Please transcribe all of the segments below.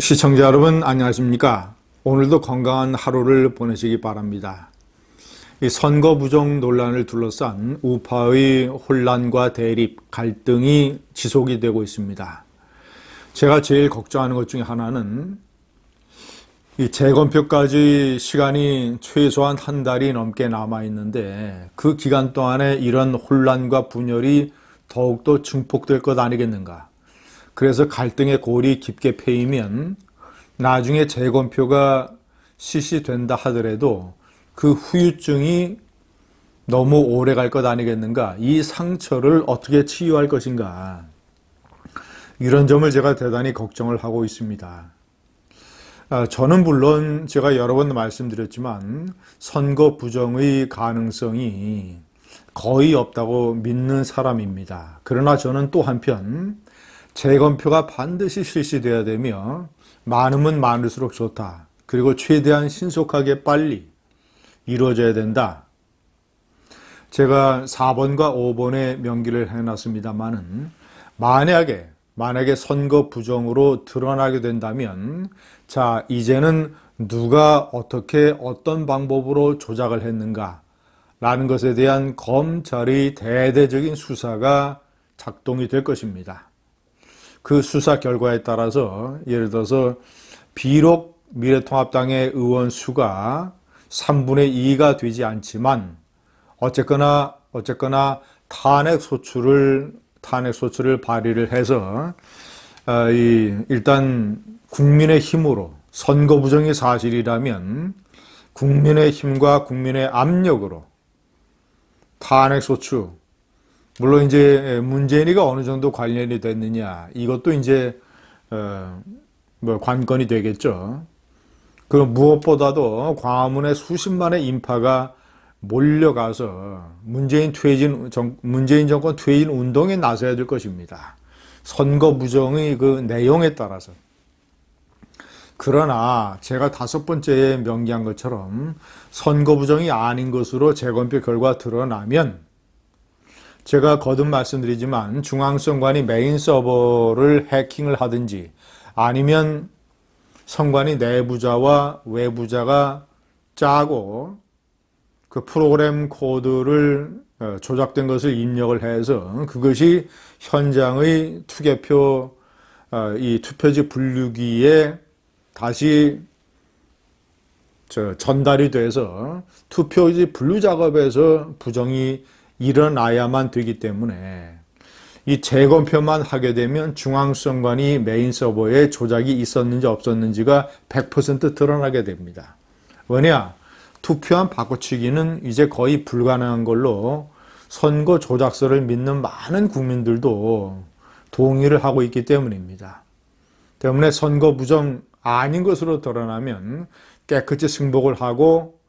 시청자 여러분 안녕하십니까? 오늘도 건강한 하루를 보내시기 바랍니다. 이 선거 부정 논란을 둘러싼 우파의 혼란과 대립, 갈등이 지속이 되고 있습니다. 제가 제일 걱정하는 것 중에 하나는 이 재검표까지 시간이 최소한 한 달이 넘게 남아 있는데 그 기간 동안에 이런 혼란과 분열이 더욱더 증폭될 것 아니겠는가? 그래서 갈등의 골이 깊게 패이면 나중에 재검표가 실시된다 하더라도 그 후유증이 너무 오래 갈 것 아니겠는가? 이 상처를 어떻게 치유할 것인가? 이런 점을 제가 대단히 걱정을 하고 있습니다. 저는 물론 제가 여러 번 말씀드렸지만 선거 부정의 가능성이 거의 없다고 믿는 사람입니다. 그러나 저는 또 한편 재검표가 반드시 실시돼야 되며 많으면 많을수록 좋다. 그리고 최대한 신속하게 빨리 이루어져야 된다. 제가 4번과 5번에 명기를 해놨습니다만은 만약에 선거 부정으로 드러나게 된다면 자 이제는 누가 어떻게 어떤 방법으로 조작을 했는가 라는 것에 대한 검찰의 대대적인 수사가 작동이 될 것입니다. 그 수사 결과에 따라서 예를 들어서 비록 미래통합당의 의원 수가 3분의 2가 되지 않지만 어쨌거나 탄핵 소추를 발의를 해서 일단 국민의 힘으로 선거 부정이 사실이라면 국민의 힘과 국민의 압력으로 탄핵 소추, 물론 이제 문재인이가 어느 정도 관련이 됐느냐 이것도 이제 관건이 되겠죠. 그럼 무엇보다도 광화문에 수십만의 인파가 몰려가서 문재인 정권 퇴진 운동에 나서야 될 것입니다. 선거 부정의 그 내용에 따라서. 그러나 제가 5번째에 명기한 것처럼 선거 부정이 아닌 것으로 재검표 결과 드러나면 제가 거듭 말씀드리지만 중앙선관위 메인 서버를 해킹을 하든지 아니면 선관위 내부자와 외부자가 짜고 그 프로그램 코드를 조작된 것을 입력을 해서 그것이 현장의 투개표 이 투표지 분류기에 다시 전달이 돼서 투표지 분류 작업에서 부정이 일어나야만 되기 때문에 이 재검표만 하게 되면 중앙선관위 메인 서버에 조작이 있었는지 없었는지가 100% 드러나게 됩니다. 왜냐? 투표함 바꿔치기는 이제 거의 불가능한 걸로 선거 조작서를 믿는 많은 국민들도 동의를 하고 있기 때문입니다. 때문에 선거 부정 아닌 것으로 드러나면 깨끗이 승복을 하고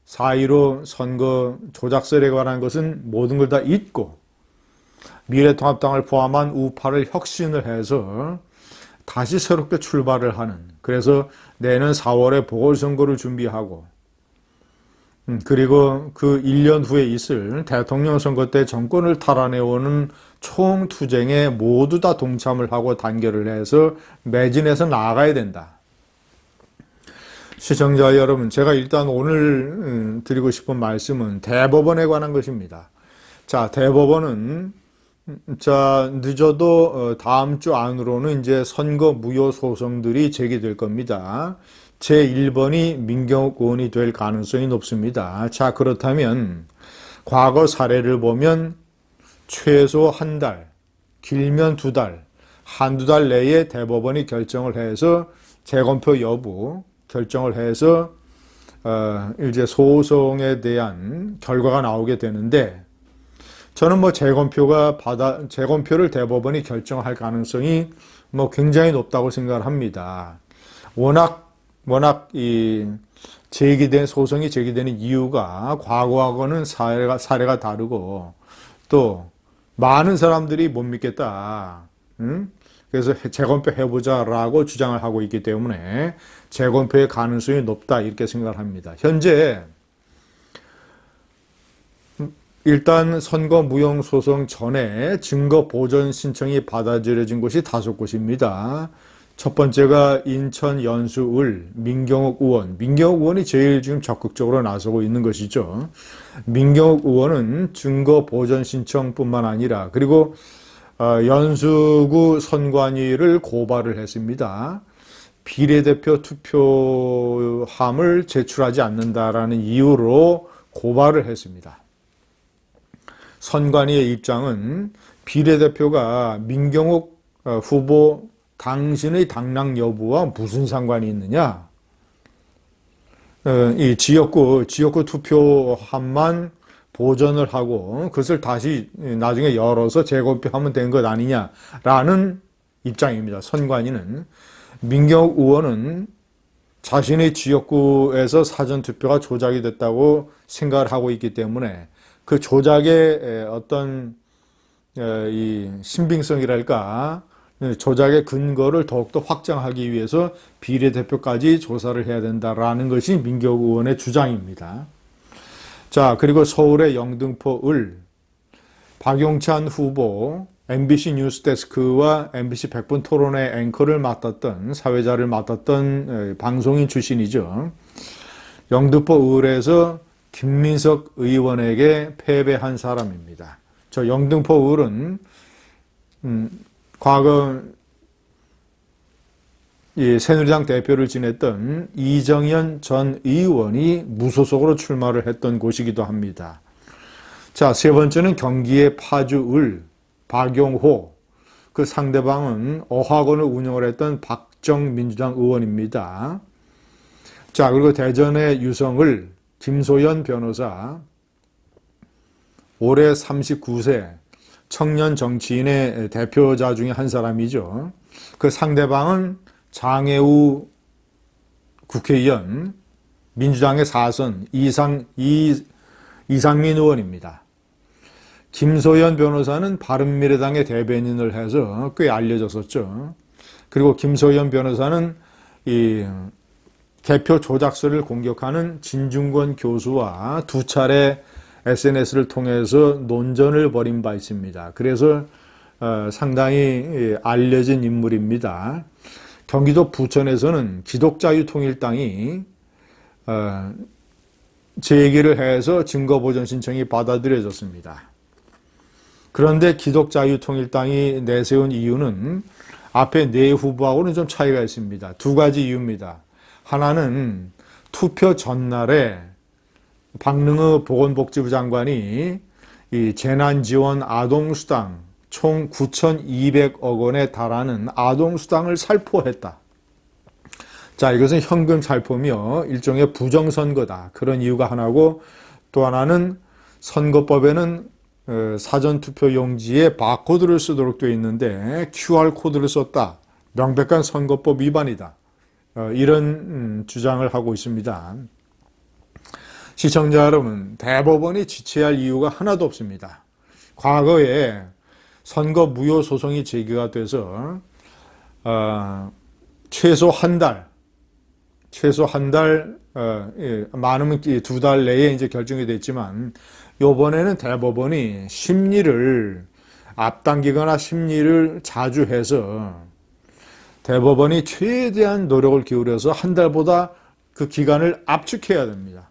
4.15 선거 조작설에 관한 것은 모든 걸 다 잊고 미래통합당을 포함한 우파를 혁신을 해서 다시 새롭게 출발을 하는, 그래서 내년 4월에 보궐선거를 준비하고 그리고 그 1년 후에 있을 대통령 선거 때 정권을 탈환해오는 총투쟁에 모두 다 동참을 하고 단결을 해서 매진해서 나아가야 된다. 시청자 여러분, 제가 일단 오늘 드리고 싶은 말씀은 대법원에 관한 것입니다. 자, 대법원은 늦어도 다음 주 안으로는 이제 선거 무효 소송들이 제기될 겁니다. 제1번이 민경욱 의원이 될 가능성이 높습니다. 자, 그렇다면 과거 사례를 보면 최소 한 달, 길면 2달, 한두 달 내에 대법원이 결정을 해서 재검표 여부 결정을 해서 이제 소송에 대한 결과가 나오게 되는데 저는 재검표를 대법원이 결정할 가능성이 굉장히 높다고 생각을 합니다. 워낙 이 소송이 제기되는 이유가 과거하고는 사례가 다르고 또 많은 사람들이 못 믿겠다. 그래서 재검표 해보자라고 주장을 하고 있기 때문에 재검표의 가능성이 높다 이렇게 생각을 합니다. 현재 일단 선거 무효 소송 전에 증거 보전 신청이 받아들여진 곳이 5곳입니다. 첫 번째가 인천 연수을 민경욱 의원. 민경욱 의원이 제일 지금 적극적으로 나서고 있는 것이죠. 민경욱 의원은 증거 보전 신청뿐만 아니라 그리고 연수구 선관위를 고발을 했습니다. 비례대표 투표함을 제출하지 않는다라는 이유로 고발을 했습니다. 선관위의 입장은 비례대표가 민경욱 후보 당신의 당락 여부와 무슨 상관이 있느냐? 이 지역구 투표함만 보전을 하고 그것을 다시 나중에 열어서 재검표하면 된 것 아니냐라는 입장입니다. 선관위는. 민경욱 의원은 자신의 지역구에서 사전투표가 조작이 됐다고 생각을 하고 있기 때문에 그 조작의 어떤 이 신빙성이랄까 조작의 근거를 더욱더 확장하기 위해서 비례대표까지 조사를 해야 된다라는 것이 민경욱 의원의 주장입니다. 자, 그리고 서울의 영등포을 박용찬 후보 MBC 뉴스데스크와 MBC 100분 토론의 앵커를 맡았던 사회자를 맡았던 방송인 출신이죠. 영등포을에서 김민석 의원에게 패배한 사람입니다. 저 영등포을은 과거 새누리당 대표를 지냈던 이정현 전 의원이 무소속으로 출마를 했던 곳이기도 합니다. 자, 세 번째는 경기의 파주을 박용호, 그 상대방은 어학원을 운영을 했던 박정민주당 의원입니다. 자, 그리고 대전의 유성을 김소연 변호사, 올해 39세 청년 정치인의 대표자 중에 한 사람이죠. 그 상대방은 장애우 국회의원, 민주당의 4선 이상민 의원입니다. 김소연 변호사는 바른미래당의 대변인을 해서 꽤 알려졌었죠. 그리고 김소연 변호사는 이 개표 조작설을 공격하는 진중권 교수와 두 차례 SNS를 통해서 논전을 벌인 바 있습니다. 그래서 상당히 알려진 인물입니다. 경기도 부천에서는 기독자유통일당이 제기를 해서 증거보전 신청이 받아들여졌습니다. 그런데 기독자유통일당이 내세운 이유는 앞에 네 후보하고는 좀 차이가 있습니다. 두 가지 이유입니다. 하나는 투표 전날에 박능우 보건복지부 장관이 이 재난지원 아동수당 총 9,200억 원에 달하는 아동수당을 살포했다. 자, 이것은 현금 살포며 일종의 부정선거다. 그런 이유가 하나고, 또 하나는 선거법에는 사전투표 용지에 바코드를 쓰도록 되어 있는데 QR코드를 썼다. 명백한 선거법 위반이다. 이런 주장을 하고 있습니다. 시청자 여러분, 대법원이 지체할 이유가 하나도 없습니다. 과거에 선거 무효 소송이 제기가 돼서 최소 한 달, 많으면 2달 내에 이제 결정이 됐지만, 이번에는 대법원이 심리를 앞당기거나 심리를 자주 해서 대법원이 최대한 노력을 기울여서 한 달보다 그 기간을 압축해야 됩니다.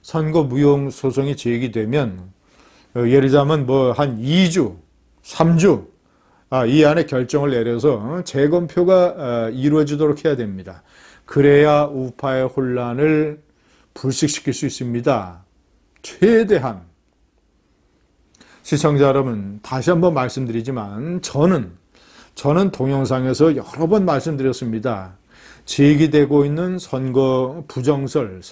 선거 무효 소송이 제기되면 예를 들자면 뭐 한 2주, 3주 이 안에 결정을 내려서 재검표가 이루어지도록 해야 됩니다. 그래야 우파의 혼란을 불식시킬 수 있습니다. 최대한. 시청자 여러분, 다시 한번 말씀드리지만 저는 동영상에서 여러 번 말씀드렸습니다. 제기되고 있는 선거 부정설을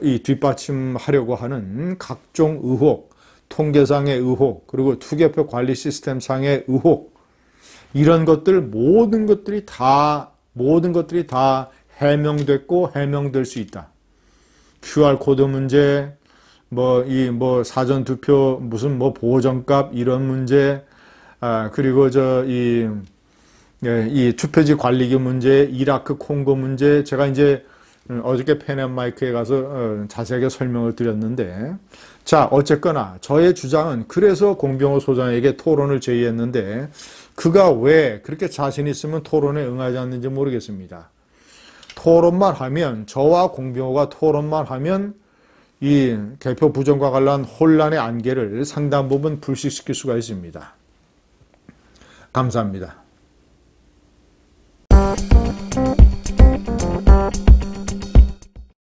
이 뒷받침하려고 하는 각종 의혹, 통계상의 의혹, 그리고 투개표 관리 시스템상의 의혹, 이런 것들 모든 것들이 다 해명됐고 해명될 수 있다. QR코드 문제, 사전투표 무슨 보정값 이런 문제, 그리고 이 투표지 관리기 문제, 이라크 콩고 문제, 제가 이제 어저께 펜앤마이크에 가서 자세하게 설명을 드렸는데, 자, 어쨌거나 저의 주장은 그래서 공병호 소장에게 토론을 제의했는데, 그가 왜 그렇게 자신 있으면 토론에 응하지 않는지 모르겠습니다. 토론만 하면, 저와 공병호가 토론만 하면 이 개표 부정과 관련한 혼란의 안개를 상당 부분 불식시킬 수가 있습니다. 감사합니다.